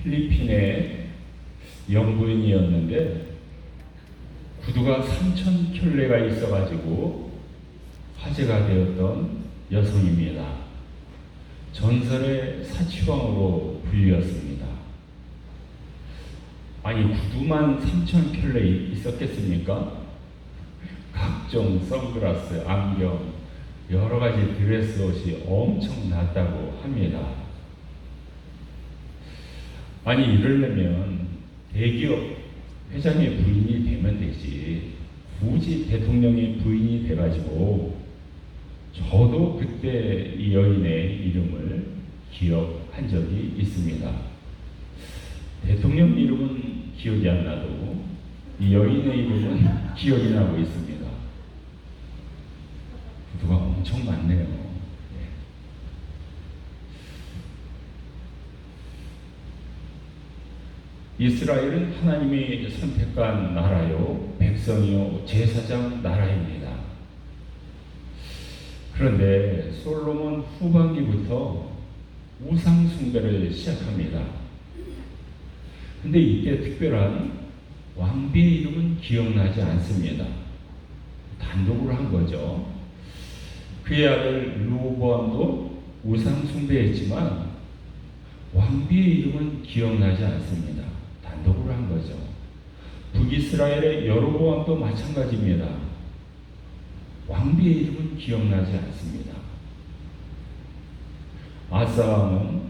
필리핀의 영부인이었는데 구두가 3,000켤레가 있어가지고 화제가 되었던 여성입니다. 전설의 사치왕으로 불리었습니다. 아니 구두만 3,000켤레 있었겠습니까? 각종 선글라스, 안경, 여러 가지 드레스 옷이 엄청났다고 합니다. 아니 이러려면 대기업 회장의 부인이 되면 되지 굳이 대통령의 부인이 돼가지고 저도 그때 이 여인의 이름을 기억한 적이 있습니다. 대통령 이름은 기억이 안 나도 이 여인의 이름은 기억이 나고 있습니다. 구두가 엄청 많네요. 이스라엘은 하나님이 선택한 나라요, 백성이요, 제사장 나라입니다. 그런데 솔로몬 후반기부터 우상 숭배를 시작합니다. 근데 이때 특별한 왕비의 이름은 기억나지 않습니다. 단독으로 한 거죠. 그의 아들 르호보암도 우상 숭배했지만 왕비의 이름은 기억나지 않습니다. 단독으로 한 거죠. 북이스라엘의 여로보암도 마찬가지입니다. 왕비의 이름은 기억나지 않습니다. 아사 왕은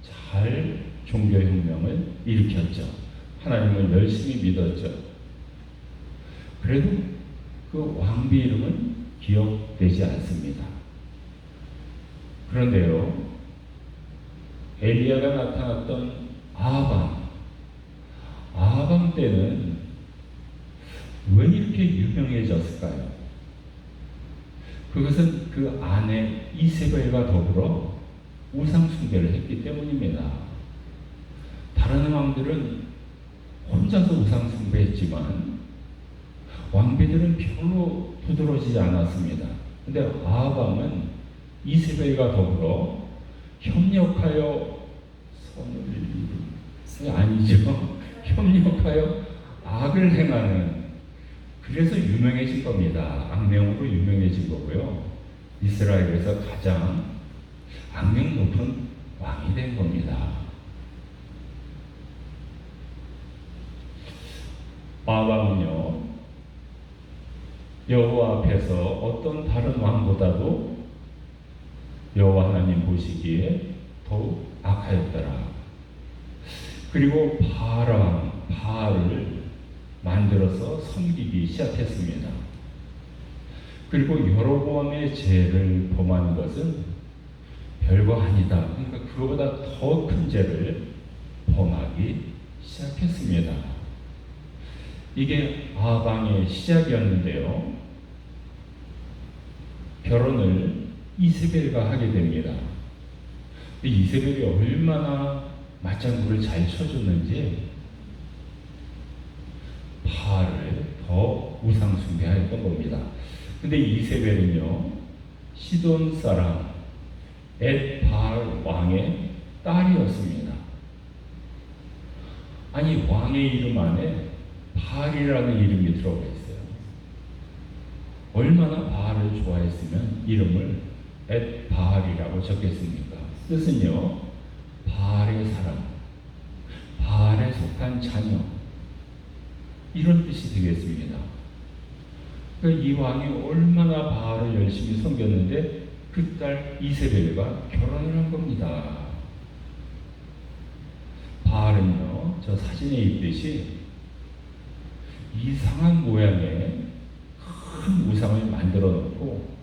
잘 종교혁명을 일으켰죠. 하나님을 열심히 믿었죠. 그래도 그 왕비 이름은 기억되지 않습니다. 그런데요, 엘리야가 나타났던 아하방 때는 왜 이렇게 유명해졌을까요? 그것은 그 아내 이세벨과 더불어 우상 숭배를 했기 때문입니다. 다른 왕들은 혼자서 우상 숭배했지만 왕비들은 별로 두드러지지 않았습니다. 근데 아하방은 이세벨과 더불어 협력하여 협력하여 악을 행하는, 그래서 유명해진 겁니다. 악명으로 유명해진 거고요. 이스라엘에서 가장 악명 높은 왕이 된 겁니다. 아하방은요, 여호와 앞에서 어떤 다른 왕보다도 여호와 하나님 보시기에 더욱 악하였더라. 그리고 바알을 만들어서 섬기기 시작했습니다. 그리고 여로보암의 죄를 범하는 것은 별거 아니다. 그러니까 그거보다 더 큰 죄를 범하기 시작했습니다. 이게 아하방의 시작이었는데요. 결혼을 이세벨과 하게 됩니다. 이세벨이 얼마나 맞장구를 잘 쳐줬는지 바알을 더 우상 숭배하였던 겁니다. 근데 이세벨은요, 시돈 사람 엣바알 왕의 딸이었습니다. 아니 왕의 이름 안에 바알이라는 이름이 들어가 있어요. 얼마나 바알을 좋아했으면 이름을 엣바알이라고 적겠습니까? 뜻은요, 바알의 사람, 바알에 속한 자녀, 이런 뜻이 되겠습니다. 그러니까 이 왕이 얼마나 바알을 열심히 섬겼는데 그 딸 이세벨과 결혼을 한 겁니다. 바알은요, 저 사진에 있듯이 이상한 모양의 큰 우상을 만들어 놓고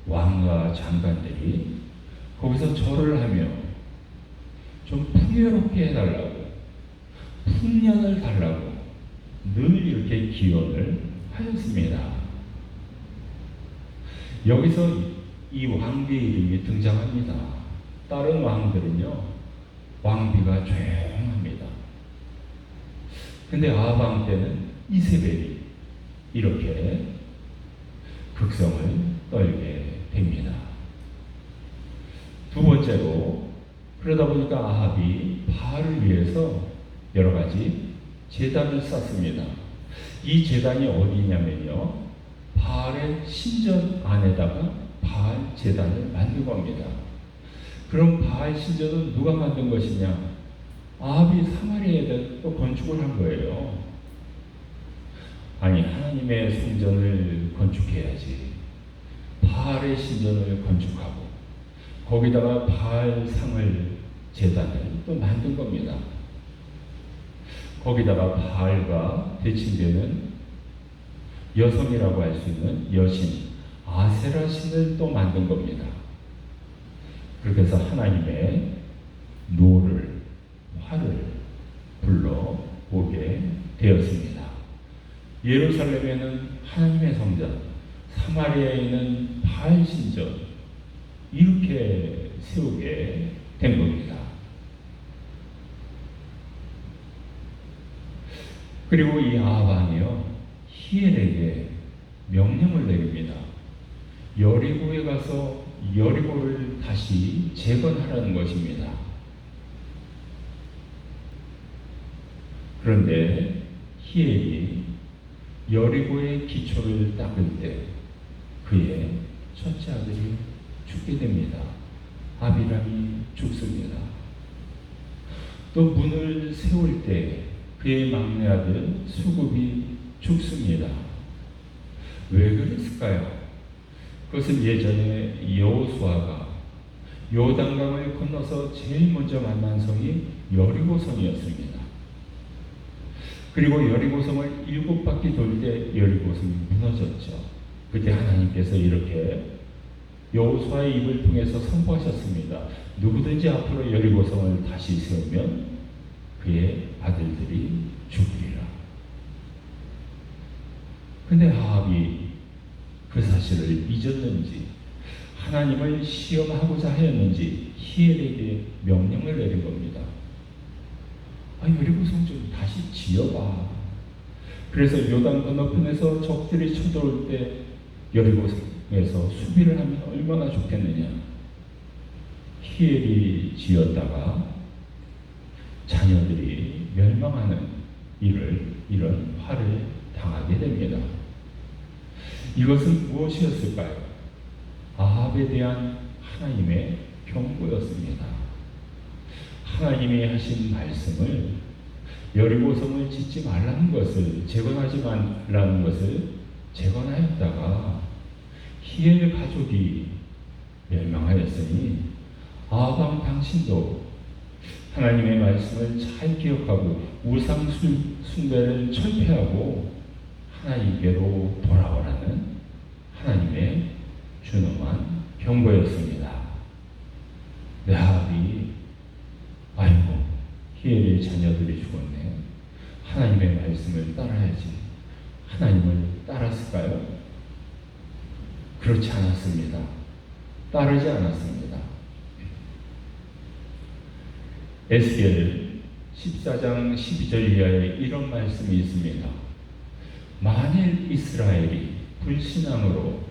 왕과 장관들이 거기서 절을 하며 좀 풍요롭게 해달라고, 풍년을 달라고 늘 이렇게 기원을 하였습니다. 여기서 이 왕비의 이름이 등장합니다. 다른 왕들은요, 왕비가 조용합니다. 근데 아하방 때는 이세벨이 이렇게 극성을 떨게 됩니다. 두 번째로, 그러다 보니까 아합이 바알을 위해서 여러 가지 제단을 쌓습니다. 이 제단이 어디냐면요, 바알의 신전 안에다가 바알 제단을 만든 겁니다. 그럼 바알 신전은 누가 만든 것이냐? 아합이 사마리아에다 또 건축을 한 거예요. 아니, 하나님의 성전을 건축해야지. 바알의 신전을 건축하고 거기다가 바알 상을 제단을 또 만든 겁니다. 거기다가 바알과 대칭되는 여성이라고 할 수 있는 여신 아세라 신을 또 만든 겁니다. 그렇게 해서 하나님의 노를, 화를 불러오게 되었습니다. 예루살렘에는 하나님의 성전, 사마리아에는 바알 신전, 이렇게 세우게 된 겁니다. 그리고 이 아합 왕이요, 히엘에게 명령을 내립니다. 여리고에 가서 여리고를 다시 재건하라는 것입니다. 그런데 히엘이 여리고의 기초를 닦을 때 그의 첫째 아들이 죽게 됩니다. 아비람이 죽습니다. 또 문을 세울 때 그의 막내 아들 수굽이 죽습니다. 왜 그랬을까요? 그것은 예전에 여호수아가 요단강을 건너서 제일 먼저 만난 성이 여리고성이었습니다. 그리고 여리고성을 7바퀴 돌 때 여리고성이 무너졌죠. 그때 하나님께서 이렇게 여호수아의 입을 통해서 선포하셨습니다. 누구든지 앞으로 여리고성을 다시 세우면 그의 아들들이 죽으리라. 근데 아합이 그 사실을 잊었는지 하나님을 시험하고자 하였는지 히엘에게 명령을 내린 겁니다. 여리고성 좀 다시 지어봐. 그래서 요단 건너편에서 적들이 쳐들어올 때 여리고성에서 수비를 하면 얼마나 좋겠느냐. 히엘이 지었다가 자녀들이 멸망하는 이런 화를 당하게 됩니다. 이것은 무엇이었을까요? 아합에 대한 하나님의 경고였습니다. 하나님이 하신 말씀을, 여리고성을 짓지 말라는 것을, 재건하지 말라는 것을 재건하였다가 히엘 가족이 멸망하였으니 아합 당신도 하나님의 말씀을 잘 기억하고 우상 숭배를 철폐하고 하나님께로 돌아오라는 하나님의 준엄한 경고였습니다. 아합이 아이고 히엘의 자녀들이 죽었네. 하나님의 말씀을 따라야지. 하나님을 따랐을까요? 그렇지 않았습니다. 따르지 않았습니다. 에스겔 14장 12절 이하에 이런 말씀이 있습니다. 만일 이스라엘이 불신앙으로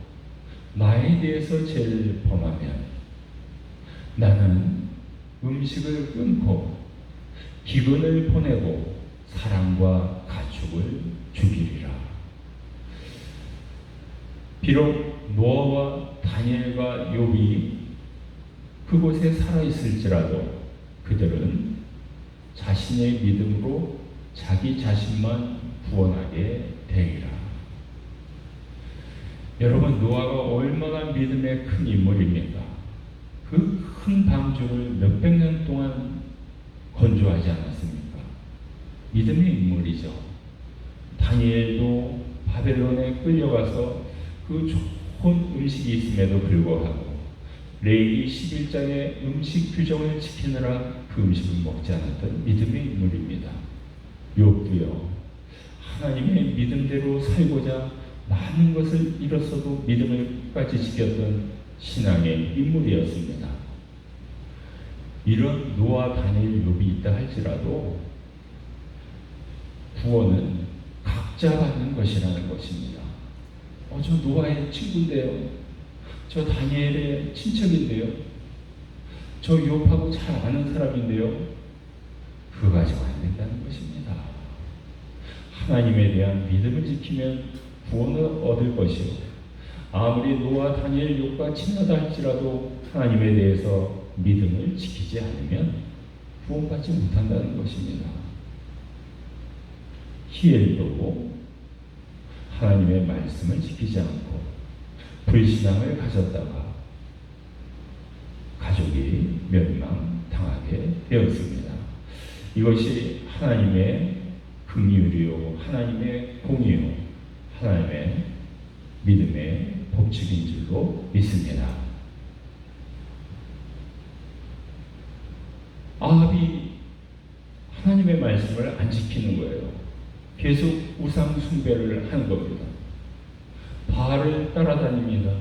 나에 대해서 죄를 범하면 나는 음식을 끊고 기근을 보내고 사람과 가축을 죽이리라. 비록 노아와 다니엘과 욥이 그곳에 살아있을지라도 그들은 자신의 믿음으로 자기 자신만 구원하게 되리라. 여러분, 노아가 얼마나 믿음의 큰 인물입니까? 그 큰 방주를 몇백 년 동안 건조하지 않았습니까? 믿음의 인물이죠. 다니엘도 바벨론에 끌려가서 그 좋은 음식이 있음에도 불구하고 레위기 11장의 음식 규정을 지키느라 그 음식을 먹지 않았던 믿음의 인물입니다. 욥도요, 하나님의 믿음대로 살고자 많은 것을 잃었어도 믿음을 끝까지 지켰던 신앙의 인물이었습니다. 이런 노아, 다니엘, 욥이 있다 할지라도 구원은 각자 받는 것이라는 것입니다. 저 노아의 친구인데요. 저 다니엘의 친척인데요. 저 욥하고 잘 아는 사람인데요. 그거 가지고 안 된다는 것입니다. 하나님에 대한 믿음을 지키면 구원을 얻을 것이요, 아무리 노아, 다니엘, 욥과 친하다 할지라도 하나님에 대해서 믿음을 지키지 않으면 구원받지 못한다는 것입니다. 히엘도 하나님의 말씀을 지키지 않고 불신앙을 가졌다가 가족이 멸망당하게 되었습니다. 이것이 하나님의 긍휼이요, 하나님의 공의요, 하나님의 믿음의 법칙인 줄로 믿습니다. 아합이 하나님의 말씀을 안 지키는 거예요. 계속 우상 숭배를 하는 겁니다. 바알을 따라다닙니다.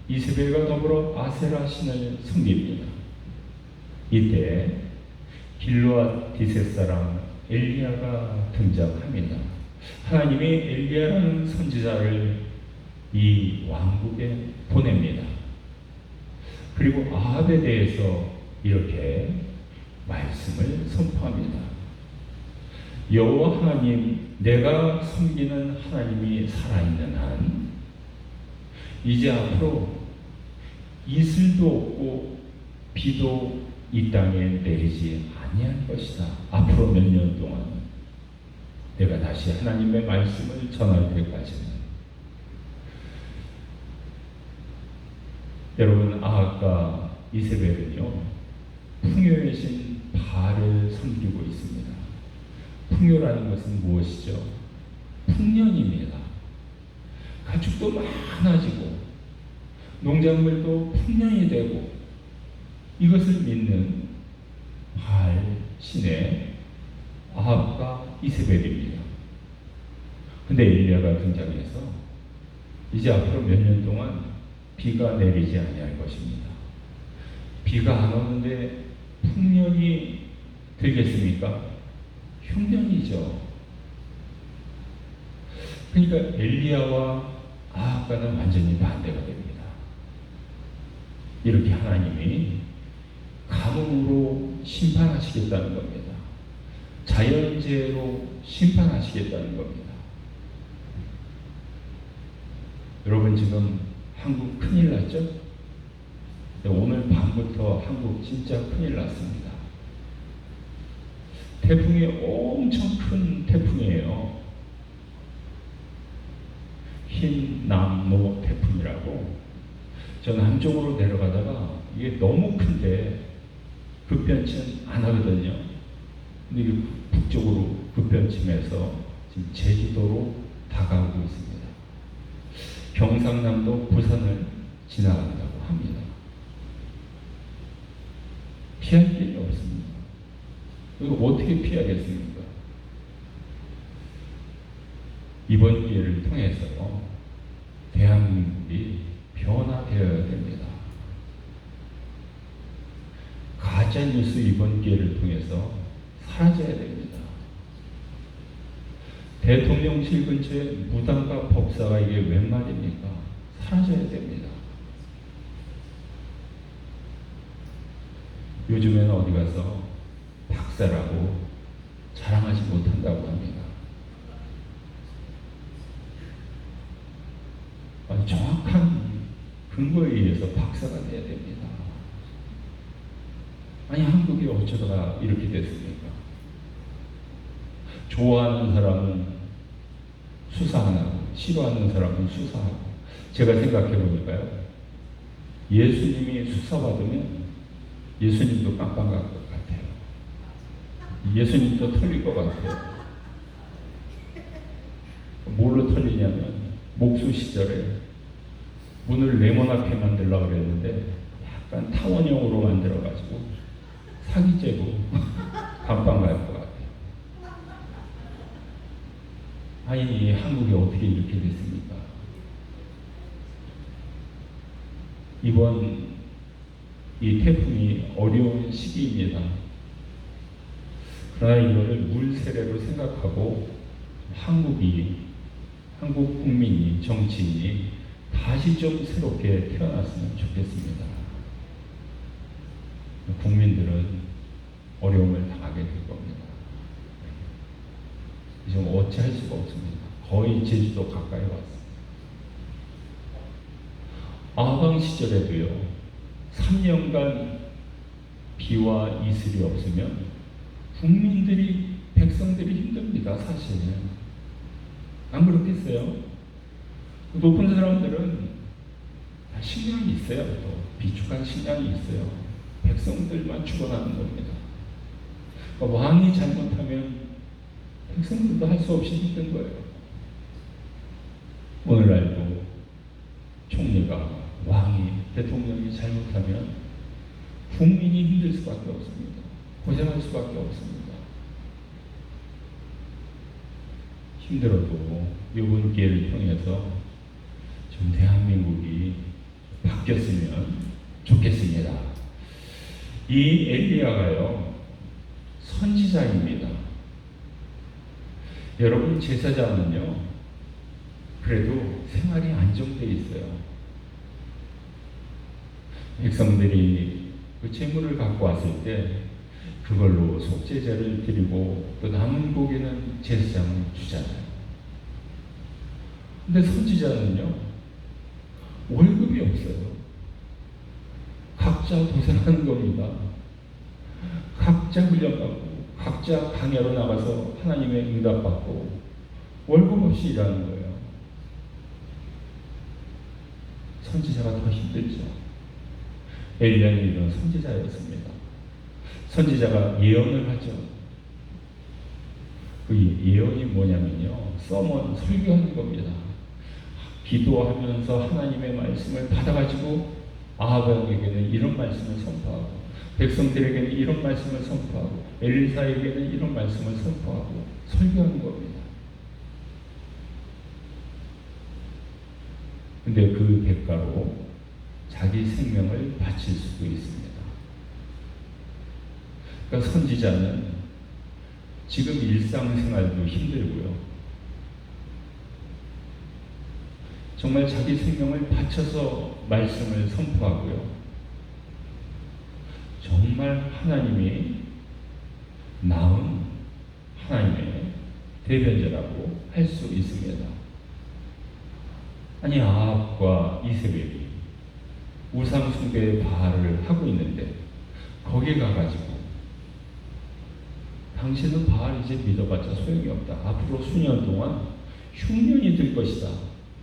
이세벨과 더불어 아세라 신을 섬깁니다. 이때 길르앗 디셋 사람 엘리야가 등장합니다. 하나님이 엘리야라는 선지자를 이 왕국에 보냅니다. 그리고 아합에 대해서 이렇게 말씀을 선포합니다. 여호와 하나님, 내가 섬기는 하나님이 살아있는 한 이제 앞으로 이슬도 없고 비도 이 땅에 내리지 아니할 것이다. 앞으로 몇 년 동안 내가 다시 하나님의 말씀을 전할 때까지는. 여러분, 아합과 이세벨은요, 풍요의 신 바알을 섬기고 있습니다. 풍요라는 것은 무엇이죠? 풍년입니다. 가축도 많아지고 농작물도 풍년이 되고 이것을 믿는 바알 신의 아합과 이세벨입니다. 근데 엘리야가 등장해서 이제 앞으로 몇 년 동안 비가 내리지 아니할 것입니다. 비가 안 오는데 풍년이 들겠습니까? 흉년이죠. 그러니까 엘리야와 아합과는 완전히 반대가 됩니다. 이렇게 하나님이 가뭄으로 심판하시겠다는 겁니다. 자연재해로 심판하시겠다는 겁니다. 여러분, 지금 한국 큰일 났죠? 오늘 밤부터 한국 진짜 큰일 났습니다. 태풍이 엄청 큰 태풍이에요. 흰남노 태풍이라고. 저는 한쪽으로 내려가다가 이게 너무 큰데 급변침 안 하거든요. 근데 이게 북쪽으로 급변침해서 지금 제주도로 다가오고 있습니다. 경상남도 부산을 지나간다고 합니다. 피할 길이 없습니다. 이거 어떻게 피하겠습니까? 이번 기회를 통해서 대한민국이 변화되어야 됩니다. 가짜뉴스 이번 기회를 통해서 사라져야 됩니다. 대통령실 근처에 무당과 법사가 이게 웬 말입니까? 사라져야 됩니다. 요즘에는 어디 가서 박사라고 자랑하지 못한다고 합니다. 정확한 근거에 의해서 박사가 돼야 됩니다. 아니, 한국이 어쩌다가 이렇게 됐습니까? 좋아하는 사람은 수사 안 하고 싫어하는 사람은 수사하고. 제가 생각해 보니까요, 예수님이 수사받으면 예수님도 깜빵 갈 것 같아요. 예수님도 털릴 것 같아요. 뭘로 털리냐면, 목수 시절에 문을 네모나게 만들려고 그랬는데 약간 타원형으로 만들어가지고 사기죄고 감방 갈 것 같아요. 아니, 한국이 어떻게 이렇게 됐습니까? 이번 이 태풍이 어려운 시기입니다. 그러나 이거를 물세례로 생각하고 한국 국민이, 정치인이 다시 좀 새롭게 태어났으면 좋겠습니다. 국민들은 어려움을 당하게 될 겁니다. 어찌할 수가 없습니다. 거의 제주도 가까이 왔습니다. 아방 시절에도요, 3년간 비와 이슬이 없으면 국민들이, 백성들이 힘듭니다. 사실은 안 그렇겠어요? 높은 사람들은 다 식량이 있어요. 또 비축한 식량이 있어요. 백성들만 죽어나는 겁니다. 그러니까 왕이 잘못하면 백성들도 할 수 없이 힘든 거예요. 오늘날도 총리가, 왕이, 대통령이 잘못하면 국민이 힘들 수밖에 없습니다. 고생할 수밖에 없습니다. 힘들어도 이번 기회를 통해서 좀 대한민국이 바뀌었으면 좋겠습니다. 이 엘리야가요, 선지자입니다. 여러분, 제사장은요, 그래도 생활이 안정되어 있어요. 백성들이 그 재물을 갖고 왔을 때 그걸로 속죄제를 드리고 또 남은 고기는 제사장은 주잖아요. 근데 선지자는요, 월급이 없어요. 각자 도생하는 겁니다. 각자 훈련받고 각자 강야로 나가서 하나님의 응답받고 월급 없이 일하는 거예요. 선지자가 더 힘들죠. 엘리야는 이런 선지자였습니다. 선지자가 예언을 하죠. 그 예언이 뭐냐면요, 서먼, 설교하는 겁니다. 기도하면서 하나님의 말씀을 받아가지고 아합 왕에게는 이런 말씀을 선포하고, 백성들에게는 이런 말씀을 선포하고, 엘리사에게는 이런 말씀을 선포하고 설교하는 겁니다. 근데 그 대가로 자기 생명을 바칠 수도 있습니다. 그러니까 선지자는 지금 일상생활도 힘들고요, 정말 자기 생명을 바쳐서 말씀을 선포하고요, 정말 하나님이 낳은 하나님의 대변자라고 할 수 있습니다. 아니, 아합과 이세벨이 우상 숭배의 바알을 하고 있는데 거기 가가지고 당신은 바알 이제 믿어봤자 소용이 없다, 앞으로 수년 동안 흉년이 들 것이다,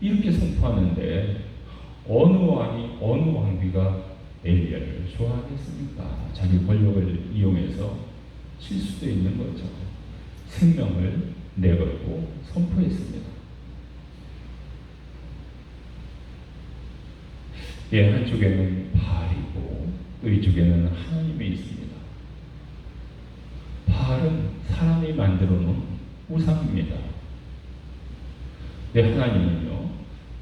이렇게 선포하는데 어느 왕이, 어느 왕비가 엘리야를 좋아하겠습니까? 자기 권력을 이용해서 칠 수도 있는 거죠. 생명을 내걸고 선포했습니다. 예, 한쪽에는 바알이고 또 이쪽에는 하나님이 있습니다. 바알은 사람이 만들어 놓은 우상입니다. 네, 하나님은요,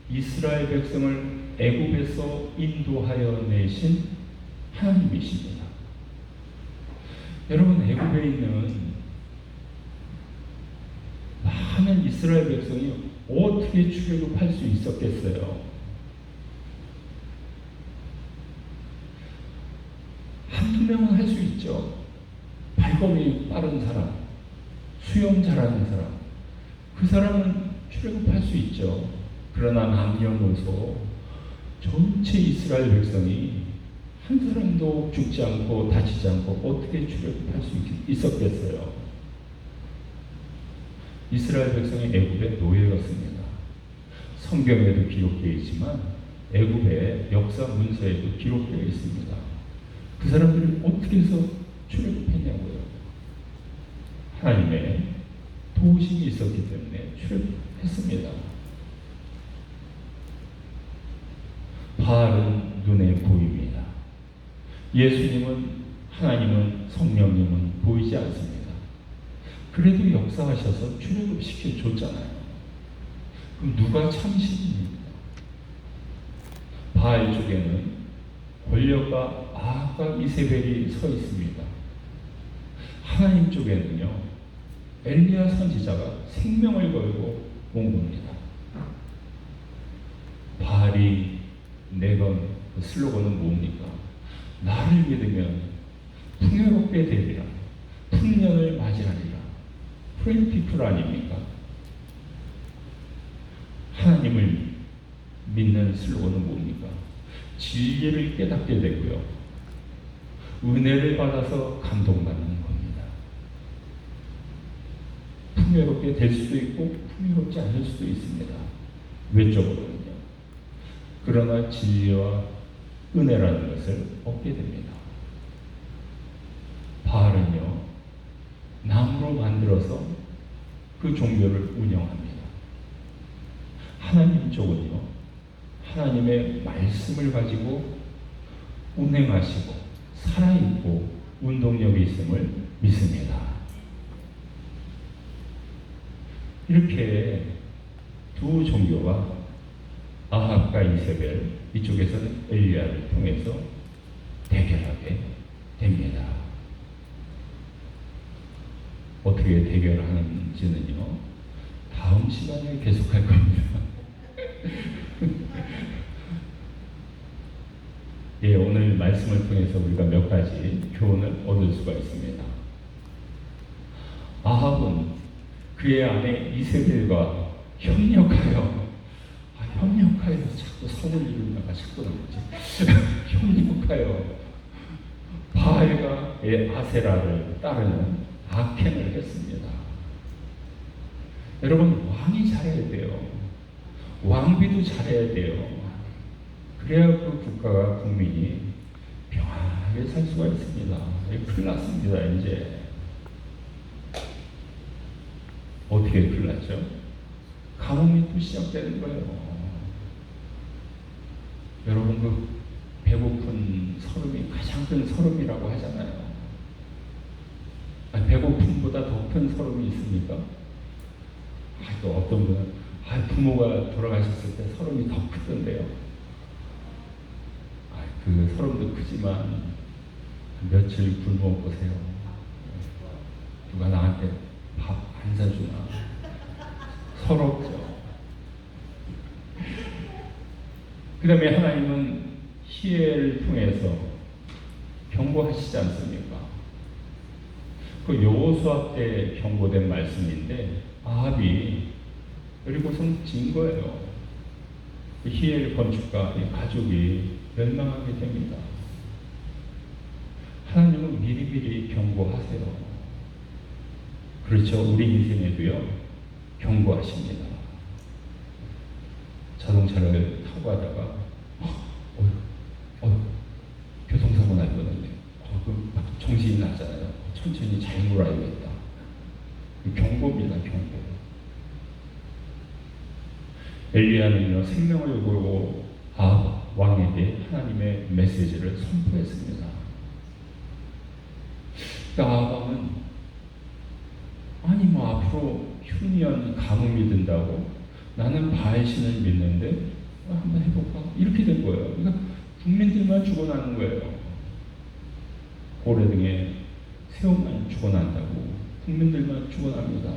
이스라엘 백성을 애굽에서 인도하여 내신 하나님이십니다. 여러분, 애굽에 있는 많은 이스라엘 백성이 어떻게 출애굽할 수 있었겠어요? 한두 명은 할 수 있죠. 발걸음이 빠른 사람, 수영 잘하는 사람, 그 사람은 출애굽할 수 있죠. 그러나 남녀노소 전체 이스라엘 백성이 한 사람도 죽지 않고 다치지 않고 어떻게 출애굽할 수 있었겠어요? 이스라엘 백성이 애굽의 노예였습니다. 성경에도 기록되어 있지만 애굽의 역사 문서에도 기록되어 있습니다. 그 사람들이 어떻게 해서 출애굽했냐고요. 하나님의 도우심이 있었기 때문에 출애굽했습니다. 바알은 눈에 보입니다. 예수님은, 하나님은, 성령님은 보이지 않습니다. 그래도 역사하셔서 출애굽시켜 줬잖아요. 그럼 누가 참신입니까? 바알 쪽에는 권력과 아합과 이세벨이 서 있습니다. 하나님 쪽에는요, 엘리야 선지자가 생명을 걸고 온 겁니다. 바알이 내건 그 슬로건은 뭡니까? 나를 믿으면 풍요롭게 되리라, 풍년을 맞이하리라. 프렌티플 아닙니까? 하는 슬로건은 뭡니까? 진리를 깨닫게 되고요. 은혜를 받아서 감동받는 겁니다. 풍요롭게 될 수도 있고 풍요롭지 않을 수도 있습니다. 외적으로는요. 그러나 진리와 은혜라는 것을 얻게 됩니다. 바알은요, 나무로 만들어서 그 종교를 운영합니다. 하나님 쪽은요, 하나님의 말씀을 가지고 운행하시고 살아있고 운동력이 있음을 믿습니다. 이렇게 두 종교가 아합과 이세벨, 이쪽에서는 엘리야를 통해서 대결하게 됩니다. 어떻게 대결하는지는요, 다음 시간에 계속할 겁니다. 예, 오늘 말씀을 통해서 우리가 몇 가지 교훈을 얻을 수가 있습니다. 아합은 그의 아내 이세벨과 협력하여 자꾸 선을 이루다가 자꾸 나오지. 협력하여 바알과 아세라를 따르는 악행을 했습니다. 여러분, 왕이 잘해야 돼요. 왕비도 잘해야 돼요. 그래야 그 국가가, 국민이 평안하게 살 수가 있습니다. 큰일 났습니다. 이제 어떻게 큰일 났죠? 가뭄이 또 시작되는 거예요. 여러분, 그 배고픈 서름이 가장 큰 서름이라고 하잖아요. 배고픔보다 더 큰 서름이 있습니까? 또 어떤 분은 부모가 돌아가셨을 때 서름이 더 크던데요. 그 서름도 크지만 며칠 굶어 보세요. 누가 나한테 밥 안 사주나. 서럽죠. 그 다음에 하나님은 히엘을 통해서 경고하시지 않습니까? 그 여호수아 때 경고된 말씀인데 아합이 여리고성 진 거예요. 그 히엘 건축가 가족이 멸망하게 됩니다. 하나님은 미리미리 경고하세요. 그렇죠. 우리 인생에도요, 경고하십니다. 자동차를 타고 가다가 교통사고 날 뻔했네. 정신이 나잖아요. 천천히 잘 몰아야겠다. 경고입니다. 경고. 엘리야는요, 생명을 걸고 아합 왕에게 하나님의 메시지를 선포했습니다. 아합 왕은 앞으로 흉년 가뭄이 든다고 나는 바알신을 믿는데 한번 해볼까? 이렇게 된 거예요. 그러니까 국민들만 죽어나는 거예요. 고래 등에 새우만 죽어난다고 국민들만 죽어납니다.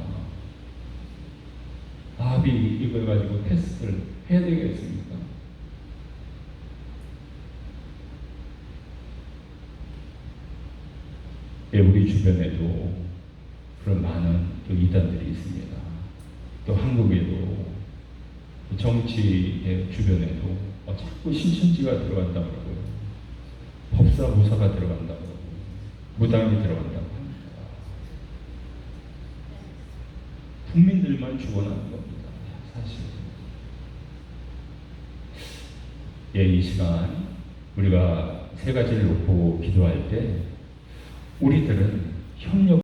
아합이 이걸 가지고 테스트를 해야 되겠습니까? 우리 주변에도 그런 많은 또 이단들이 있습니다. 또 한국에도 정치의 주변에도 자꾸 신천지가 들어간다고 그러고요. 법사, 무사가 들어간다고 그러고 무당이 들어간다고 합니다. 국민들만 죽어나는 겁니다. 사실. 이 시간 우리가 세 가지를 놓고 기도할 때 우리들은 협력